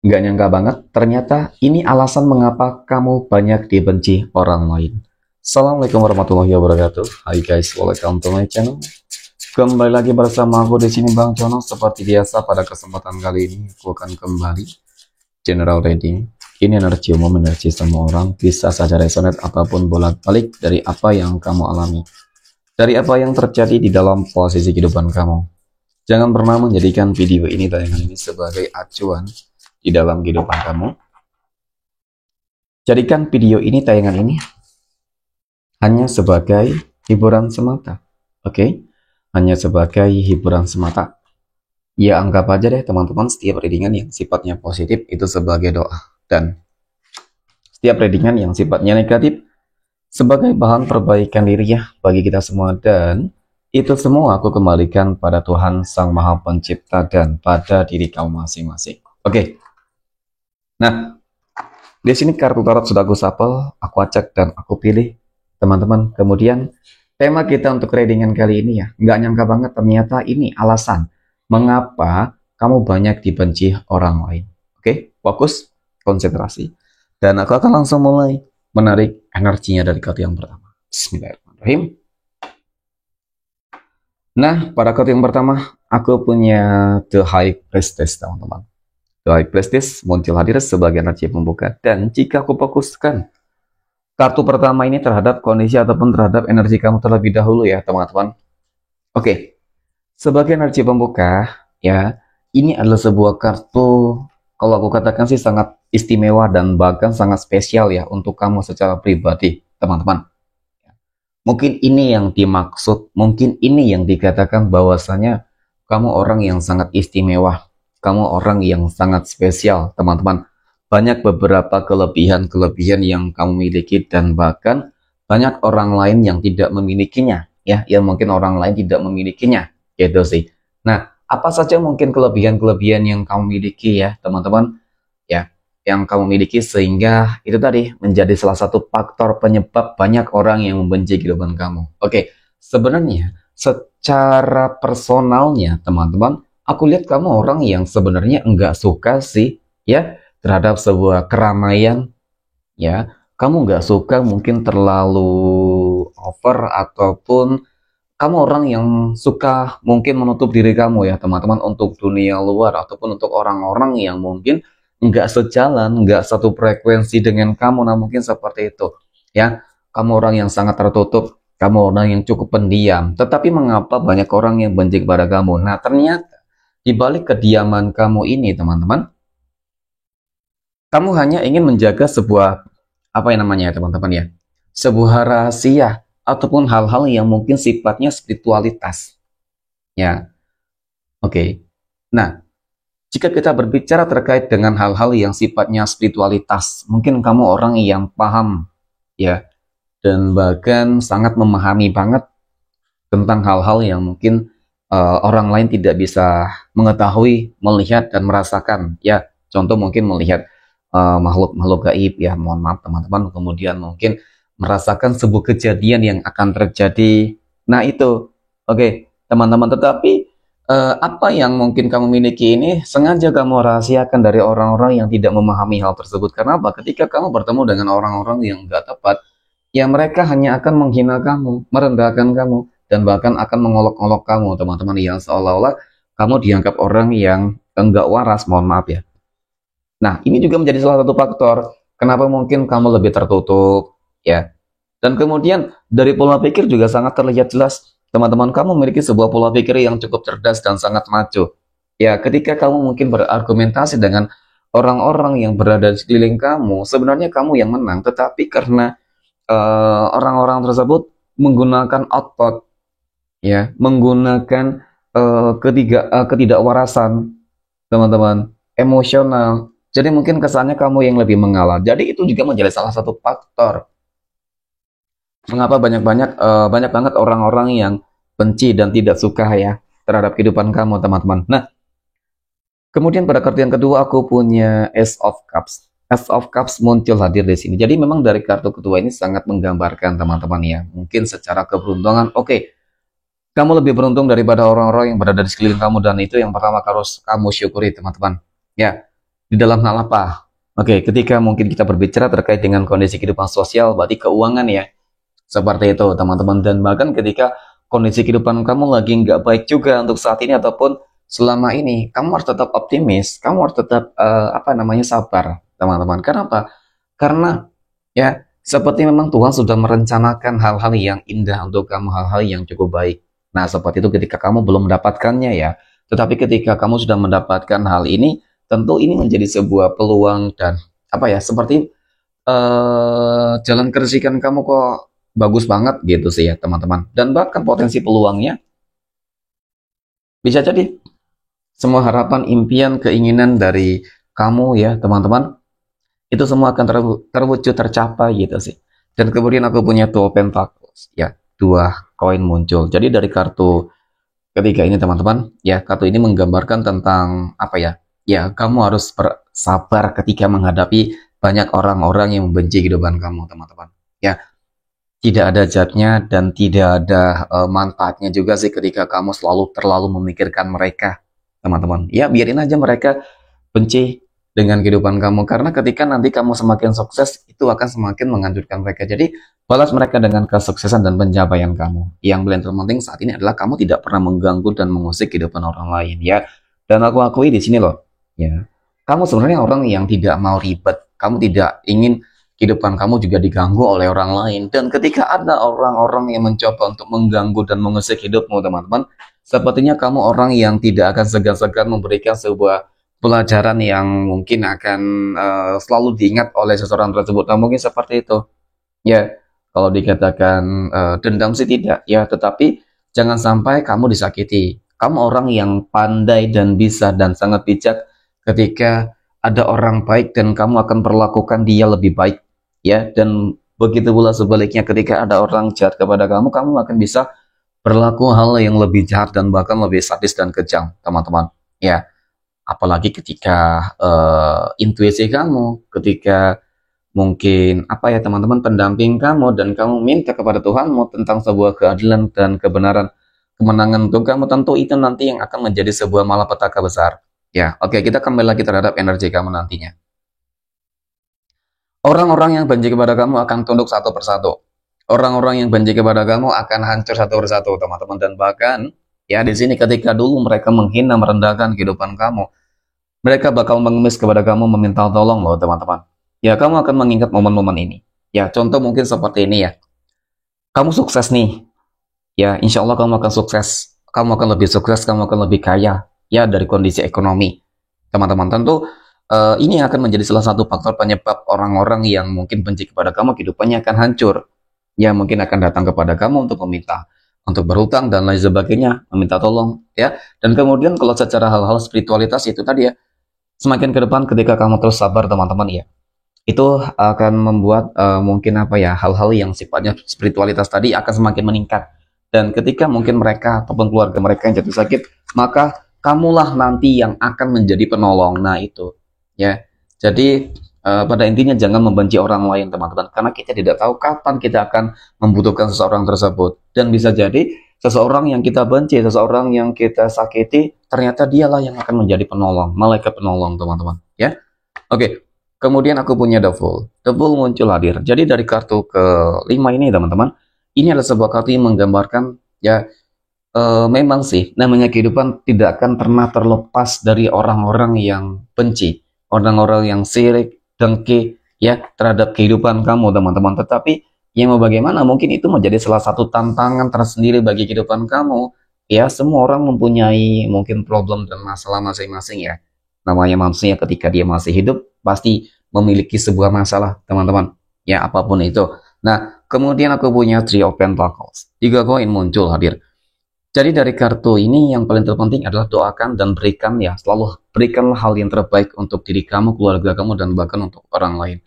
Nggak nyangka banget, ternyata ini alasan mengapa kamu banyak dibenci orang lain. Assalamualaikum warahmatullahi wabarakatuh. Hai guys, welcome to my channel. Kembali lagi bersama aku di sini Bang Jono. Seperti biasa pada kesempatan kali ini aku akan kembali general reading. Ini energi umum, energi semua orang, bisa saja resonate ataupun bolak-balik dari apa yang kamu alami, dari apa yang terjadi di dalam posisi kehidupan kamu. Jangan pernah menjadikan video ini, tayangan ini sebagai acuan di dalam kehidupan kamu. Jadikan video ini, tayangan ini hanya sebagai hiburan semata. Oke? Hanya sebagai hiburan semata. Ya anggap aja deh teman-teman, setiap readingan yang sifatnya positif itu sebagai doa. Dan setiap readingan yang sifatnya negatif sebagai bahan perbaikan diri ya bagi kita semua. Dan itu semua aku kembalikan pada Tuhan Sang Maha Pencipta dan pada diri kamu masing-masing. Oke. Nah, di sini kartu tarot sudah aku shuffle, aku acak dan aku pilih teman-teman. Kemudian tema kita untuk readingan kali ini ya, nggak nyangka banget ternyata ini alasan mengapa kamu banyak dibenci orang lain. Oke, fokus, konsentrasi. Dan aku akan langsung mulai menarik energinya dari kartu yang pertama. Bismillahirrahmanirrahim. Nah, pada kartu yang pertama, aku punya The High Priestess, teman-teman. The High Priestess muncul hadir sebagai energi pembuka. Dan jika aku fokuskan kartu pertama ini terhadap kondisi ataupun terhadap energi kamu terlebih dahulu ya, teman-teman. Oke, sebagai energi pembuka, ya, ini adalah sebuah kartu, kalau aku katakan sih sangat istimewa dan bahkan sangat spesial ya untuk kamu secara pribadi, teman-teman. Mungkin ini yang dimaksud, mungkin ini yang dikatakan bahwasanya kamu orang yang sangat istimewa, kamu orang yang sangat spesial, teman-teman. Banyak beberapa kelebihan-kelebihan yang kamu miliki dan bahkan banyak orang lain yang tidak memilikinya, ya, yang mungkin orang lain tidak memilikinya, gitu sih. Nah, apa saja mungkin kelebihan-kelebihan yang kamu miliki ya, teman-teman? Ya, yang kamu miliki sehingga itu tadi menjadi salah satu faktor penyebab banyak orang yang membenci kehidupan kamu. Oke, sebenarnya secara personalnya teman-teman, aku lihat kamu orang yang sebenarnya enggak suka sih ya terhadap sebuah keramaian ya. Kamu enggak suka mungkin terlalu over ataupun kamu orang yang suka mungkin menutup diri kamu ya teman-teman untuk dunia luar ataupun untuk orang-orang yang mungkin nggak sejalan, nggak satu frekuensi dengan kamu. Nah mungkin seperti itu ya, kamu orang yang sangat tertutup, kamu orang yang cukup pendiam, tetapi mengapa banyak orang yang benci kepada kamu? Nah ternyata di balik kediaman kamu ini teman-teman, kamu hanya ingin menjaga sebuah, apa yang namanya ya teman-teman ya, sebuah rahasia ataupun hal-hal yang mungkin sifatnya spiritualitas ya. Oke. Nah, jika kita berbicara terkait dengan hal-hal yang sifatnya spiritualitas, mungkin kamu orang yang paham ya dan bahkan sangat memahami banget tentang hal-hal yang mungkin orang lain tidak bisa mengetahui, melihat dan merasakan ya. Contoh mungkin melihat makhluk-makhluk gaib ya, mohon maaf teman-teman, kemudian mungkin merasakan sebuah kejadian yang akan terjadi. Nah, itu. Oke, teman-teman, tetapi apa yang mungkin kamu miliki ini sengaja kamu rahasiakan dari orang-orang yang tidak memahami hal tersebut. Karena apa? Ketika kamu bertemu dengan orang-orang yang nggak tepat, ya mereka hanya akan menghina kamu, merendahkan kamu, dan bahkan akan mengolok-olok kamu, teman-teman, yang seolah-olah kamu dianggap orang yang enggak waras, mohon maaf ya. Nah, ini juga menjadi salah satu faktor kenapa mungkin kamu lebih tertutup, ya. Dan kemudian dari pola pikir juga sangat terlihat jelas, teman-teman, kamu memiliki sebuah pola pikir yang cukup cerdas dan sangat maju. Ya, ketika kamu mungkin berargumentasi dengan orang-orang yang berada di sekeliling kamu, sebenarnya kamu yang menang, tetapi karena orang-orang tersebut menggunakan otot, ya, menggunakan ketidakwarasan, teman-teman, emosional. Jadi mungkin kesannya kamu yang lebih mengalah. Jadi itu juga menjadi salah satu faktor mengapa banyak banget orang-orang yang benci dan tidak suka ya terhadap kehidupan kamu, teman-teman. Nah, kemudian pada kartu yang kedua aku punya Ace of Cups. Ace of Cups muncul hadir di sini. Jadi memang dari kartu kedua ini sangat menggambarkan, teman-teman ya. Mungkin secara keberuntungan, oke, kamu lebih beruntung daripada orang-orang yang berada di sekeliling kamu, dan itu yang pertama harus kamu syukuri, teman-teman. Ya, Di dalam hal apa? Oke, ketika mungkin kita berbicara terkait dengan kondisi kehidupan sosial, berarti keuangan ya. Seperti itu, teman-teman. Dan bahkan ketika kondisi kehidupan kamu lagi nggak baik juga untuk saat ini ataupun selama ini, kamu harus tetap optimis, kamu harus tetap sabar, teman-teman. Kenapa? Karena ya seperti memang Tuhan sudah merencanakan hal-hal yang indah untuk kamu, hal-hal yang cukup baik. Nah, seperti itu ketika kamu belum mendapatkannya ya. Tetapi ketika kamu sudah mendapatkan hal ini, tentu ini menjadi sebuah peluang dan seperti jalan kerjikan kamu kok bagus banget gitu sih ya teman-teman. Dan bahkan potensi peluangnya bisa jadi semua harapan, impian, keinginan dari kamu ya teman-teman, itu semua akan terwujud, tercapai gitu sih. Dan kemudian aku punya dua pentacles ya, dua koin muncul. Jadi dari kartu ketiga ini teman-teman, ya kartu ini menggambarkan tentang ya kamu harus bersabar ketika menghadapi banyak orang-orang yang membenci kehidupan kamu teman-teman. Ya, tidak ada jatnya dan tidak ada manfaatnya juga sih ketika kamu terlalu memikirkan mereka teman-teman. Ya biarin aja mereka benci dengan kehidupan kamu, karena ketika nanti kamu semakin sukses, itu akan semakin menghancurkan mereka. Jadi balas mereka dengan kesuksesan dan pencapaian kamu. Yang paling terpenting saat ini adalah kamu tidak pernah mengganggu dan mengusik kehidupan orang lain ya. Dan aku akui di sini loh ya, kamu sebenarnya orang yang tidak mau ribet, kamu tidak ingin kehidupan kamu juga diganggu oleh orang lain. Dan ketika ada orang-orang yang mencoba untuk mengganggu dan mengusik hidupmu teman-teman, sepertinya kamu orang yang tidak akan segan-segan memberikan sebuah pelajaran yang mungkin akan selalu diingat oleh seseorang tersebut. Nah, mungkin seperti itu. Ya, kalau dikatakan dendam sih tidak, ya, tetapi jangan sampai kamu disakiti. Kamu orang yang pandai dan bisa dan sangat bijak ketika ada orang baik dan kamu akan perlakukan dia lebih baik, ya. Dan begitu pula sebaliknya ketika ada orang jahat kepada kamu, kamu akan bisa berlaku hal yang lebih jahat dan bahkan lebih sadis dan kejam, teman-teman. Ya, apalagi ketika intuisi kamu, ketika mungkin teman-teman pendamping kamu dan kamu minta kepada Tuhanmu tentang sebuah keadilan dan kebenaran, kemenangan untuk kamu, tentu itu nanti yang akan menjadi sebuah malapetaka besar. Ya, oke, kita kembali lagi terhadap energi kamu nantinya. Orang-orang yang benci kepada kamu akan tunduk satu persatu. Orang-orang yang benci kepada kamu akan hancur satu persatu, teman-teman. Dan bahkan ya di sini ketika dulu mereka menghina, merendahkan kehidupan kamu, mereka bakal mengemis kepada kamu, meminta tolong loh teman-teman. Ya, kamu akan mengingat momen-momen ini. Ya, contoh mungkin seperti ini ya. Kamu sukses nih. Ya, insya Allah kamu akan sukses. Kamu akan lebih sukses, kamu akan lebih kaya. Ya, dari kondisi ekonomi. Teman-teman, tentu ini akan menjadi salah satu faktor penyebab orang-orang yang mungkin benci kepada kamu, kehidupannya akan hancur. Ya, mungkin akan datang kepada kamu untuk meminta, untuk berhutang dan lain sebagainya, meminta tolong. Ya, dan kemudian kalau secara hal-hal spiritualitas itu tadi ya, semakin ke depan ketika kamu terus sabar teman-teman ya, itu akan membuat mungkin hal-hal yang sifatnya spiritualitas tadi akan semakin meningkat. Dan ketika mungkin mereka ataupun keluarga mereka yang jatuh sakit, maka kamulah nanti yang akan menjadi penolong. Nah itu ya, jadi pada intinya jangan membenci orang lain teman-teman, karena kita tidak tahu kapan kita akan membutuhkan seseorang tersebut. Dan bisa jadi seseorang yang kita benci, seseorang yang kita sakiti, ternyata dialah yang akan menjadi penolong, malaikat penolong teman-teman ya. Oke, kemudian aku punya The Fool. The Fool muncul hadir. Jadi dari kartu ke-5 ini teman-teman, ini adalah sebuah kartu yang menggambarkan ya, memang sih namanya kehidupan tidak akan pernah terlepas dari orang-orang yang benci, orang-orang yang sirik, dengki ya terhadap kehidupan kamu teman-teman. Tetapi yang mau bagaimana, mungkin itu menjadi salah satu tantangan tersendiri bagi kehidupan kamu. Ya, semua orang mempunyai mungkin problem dan masalah masing-masing ya. Namanya manusia ketika dia masih hidup pasti memiliki sebuah masalah teman-teman. Ya, apapun itu. Nah, kemudian aku punya Three of Pentacles. 3 koin muncul hadir. Jadi dari kartu ini yang paling terpenting adalah doakan dan berikan ya, selalu berikanlah hal yang terbaik untuk diri kamu, keluarga kamu, dan bahkan untuk orang lain.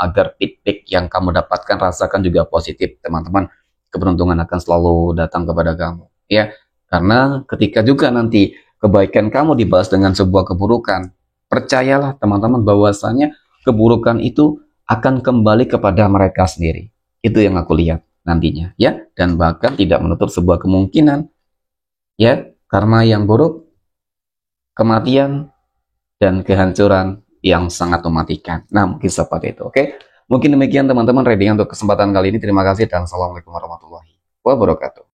Agar feedback yang kamu dapatkan rasakan juga positif, teman-teman. Keberuntungan akan selalu datang kepada kamu. Ya, karena ketika juga nanti kebaikan kamu dibalas dengan sebuah keburukan, percayalah teman-teman bahwasanya keburukan itu akan kembali kepada mereka sendiri. Itu yang aku lihat nantinya ya, dan bahkan tidak menutup sebuah kemungkinan ya, karma yang buruk, kematian, dan kehancuran yang sangat mematikan. Nah, mungkin seperti itu, oke? Mungkin demikian teman-teman reading untuk kesempatan kali ini. Terima kasih dan assalamualaikum warahmatullahi wabarakatuh.